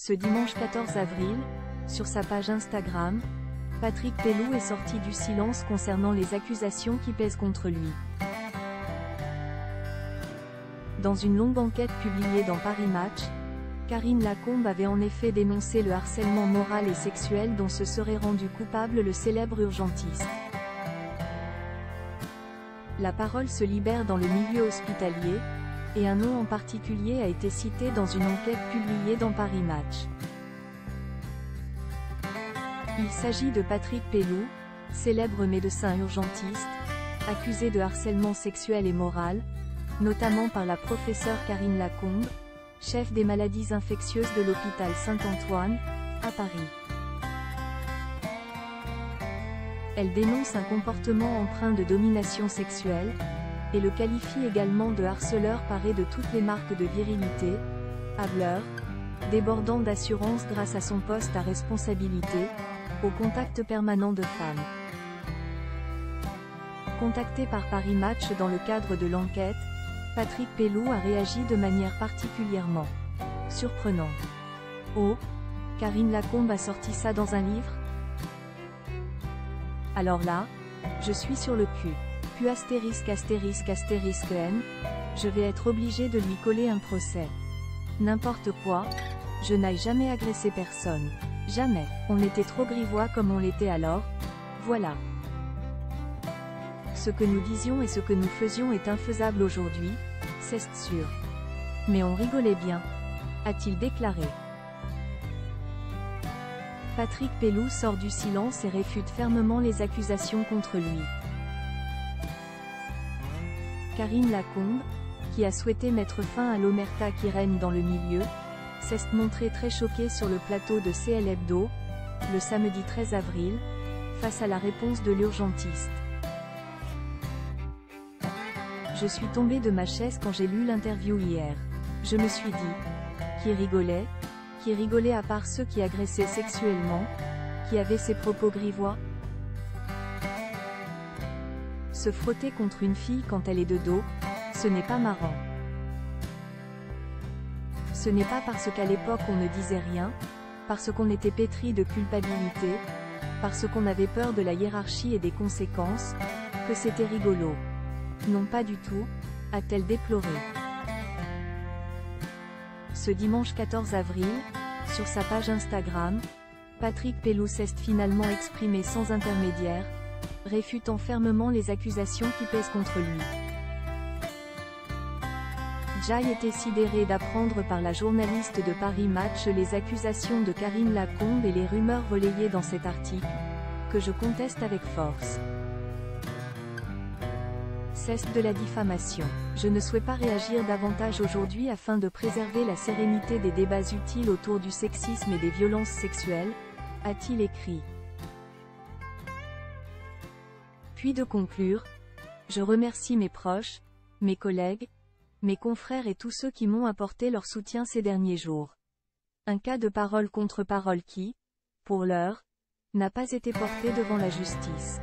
Ce dimanche 14 avril, sur sa page Instagram, Patrick Pelloux est sorti du silence concernant les accusations qui pèsent contre lui. Dans une longue enquête publiée dans Paris Match, Karine Lacombe avait en effet dénoncé le harcèlement moral et sexuel dont se serait rendu coupable le célèbre urgentiste. La parole se libère dans le milieu hospitalier, et un nom en particulier a été cité dans une enquête publiée dans Paris Match. Il s'agit de Patrick Pelloux, célèbre médecin urgentiste, accusé de harcèlement sexuel et moral, notamment par la professeure Karine Lacombe, chef des maladies infectieuses de l'hôpital Saint-Antoine, à Paris. Elle dénonce un comportement empreint de domination sexuelle, et le qualifie également de harceleur paré de toutes les marques de virilité, hâbleur, débordant d'assurance grâce à son poste à responsabilité, au contact permanent de femmes. Contacté par Paris Match dans le cadre de l'enquête, Patrick Pelloux a réagi de manière particulièrement surprenante. Oh, Karine Lacombe a sorti ça dans un livre? Alors là, je suis sur le cul. Puis ******************************************************************************************************************************************************************************************************************************************************************************************************************************************************************** N'importe quoi, je n'ai jamais agressé personne. Jamais. On était trop grivois comme on l'était alors, voilà. Ce que nous disions et ce que nous faisions est infaisable aujourd'hui, c'est sûr. Mais on rigolait bien, a-t-il déclaré. Patrick Pelloux sort du silence et réfute fermement les accusations contre lui. Karine Lacombe, qui a souhaité mettre fin à l'omerta qui règne dans le milieu, s'est montrée très choquée sur le plateau de CL Hebdo, le samedi 13 avril, face à la réponse de l'urgentiste. Je suis tombée de ma chaise quand j'ai lu l'interview hier. Je me suis dit, qui rigolait à part ceux qui agressaient sexuellement, qui avaient ces propos grivois? Se frotter contre une fille quand elle est de dos, ce n'est pas marrant. Ce n'est pas parce qu'à l'époque on ne disait rien, parce qu'on était pétri de culpabilité, parce qu'on avait peur de la hiérarchie et des conséquences, que c'était rigolo. Non pas du tout, a-t-elle déploré. Ce dimanche 14 avril, sur sa page Instagram, Patrick Pelloux s'est finalement exprimé sans intermédiaire, réfutant fermement les accusations qui pèsent contre lui. Jay était sidéré d'apprendre par la journaliste de Paris Match les accusations de Karine Lacombe et les rumeurs relayées dans cet article, que je conteste avec force. C'est de la diffamation. Je ne souhaite pas réagir davantage aujourd'hui afin de préserver la sérénité des débats utiles autour du sexisme et des violences sexuelles, a-t-il écrit. Puis de conclure, je remercie mes proches, mes collègues, mes confrères et tous ceux qui m'ont apporté leur soutien ces derniers jours. Un cas de parole contre parole qui, pour l'heure, n'a pas été porté devant la justice.